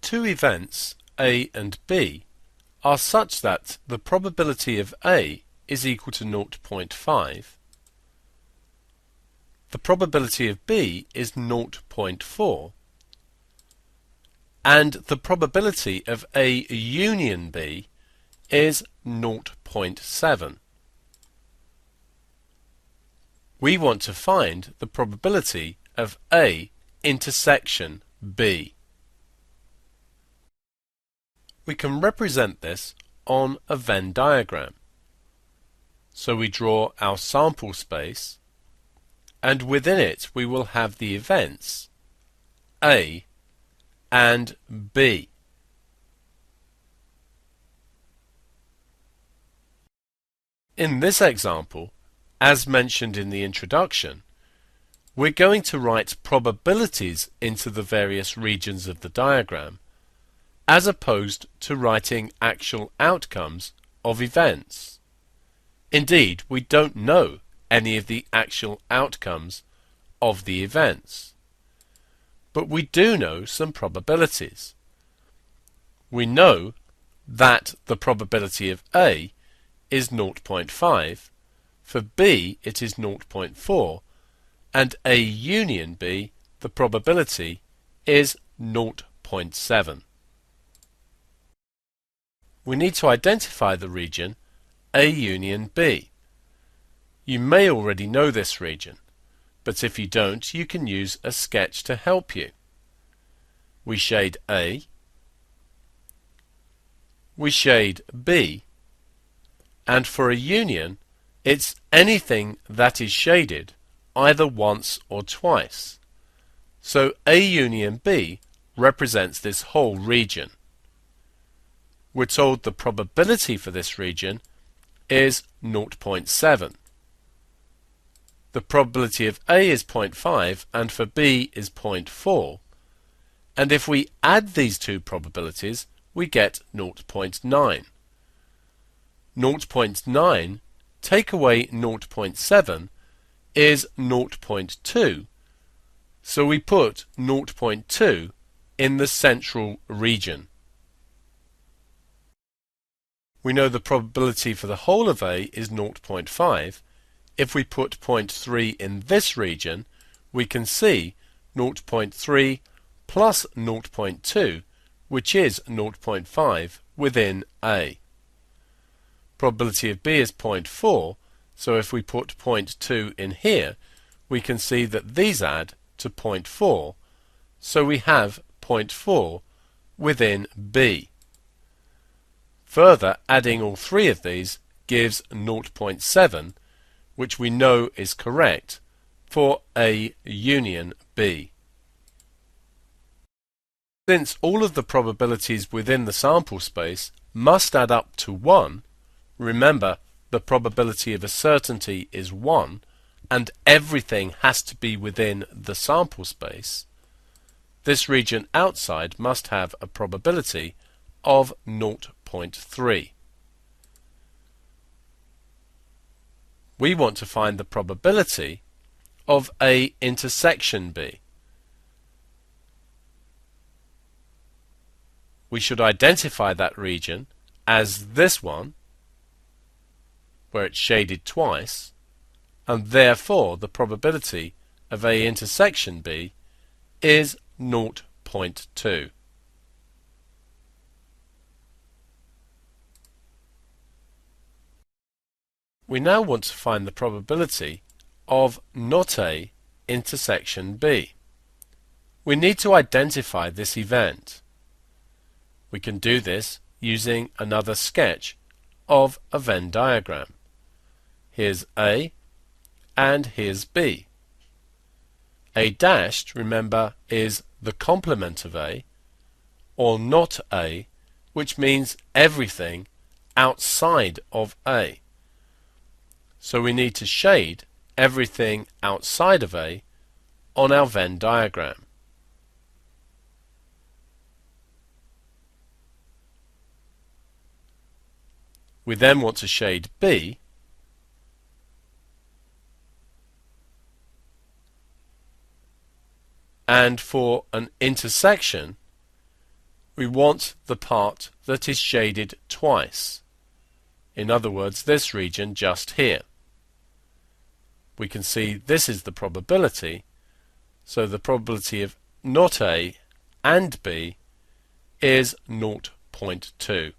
two events, A and B, are such that the probability of A is equal to 0.5, the probability of B is 0.4, and the probability of A union B is 0.7. We want to find the probability of A intersection B. We can represent this on a Venn diagram. So we draw our sample space, and within it we will have the events A and B. In this example, as mentioned in the introduction, we're going to write probabilities into the various regions of the diagram, as opposed to writing actual outcomes of events. Indeed, we don't know any of the actual outcomes of the events, but we do know some probabilities. We know that the probability of A is 0.5, for B it is 0.4, and A union B, the probability, is 0.7. We need to identify the region A union B. You may already know this region, but if you don't, you can use a sketch to help you. We shade A, we shade B, and for a union, it's anything that is shaded either once or twice. So A union B represents this whole region. We're told the probability for this region is 0.7. The probability of A is 0.5 and for B is 0.4. And if we add these two probabilities, we get 0.9. 0.9 take away 0.7 is 0.2. So we put 0.2 in the central region. We know the probability for the whole of A is 0.5. If we put 0.3 in this region, we can see 0.3 plus 0.2, which is 0.5 within A. Probability of B is 0.4, so if we put 0.2 in here, we can see that these add to 0.4, so we have 0.4 within B. Further, adding all three of these gives 0.7, which we know is correct for A union B. Since all of the probabilities within the sample space must add up to 1, remember the probability of a certainty is 1, and everything has to be within the sample space, this region outside must have a probability of 0.3. We want to find the probability of A intersection B. We should identify that region as this one, where it's shaded twice, and therefore the probability of A intersection B is 0.2. We now want to find the probability of not A intersection B. We need to identify this event. We can do this using another sketch of a Venn diagram. Here's A and here's B. A dashed, remember, is the complement of A, or not A, which means everything outside of A. So we need to shade everything outside of A on our Venn diagram. We then want to shade B, and for an intersection we want the part that is shaded twice. In other words, this region just here. We can see this is the probability, so the probability of not A and B is 0.2.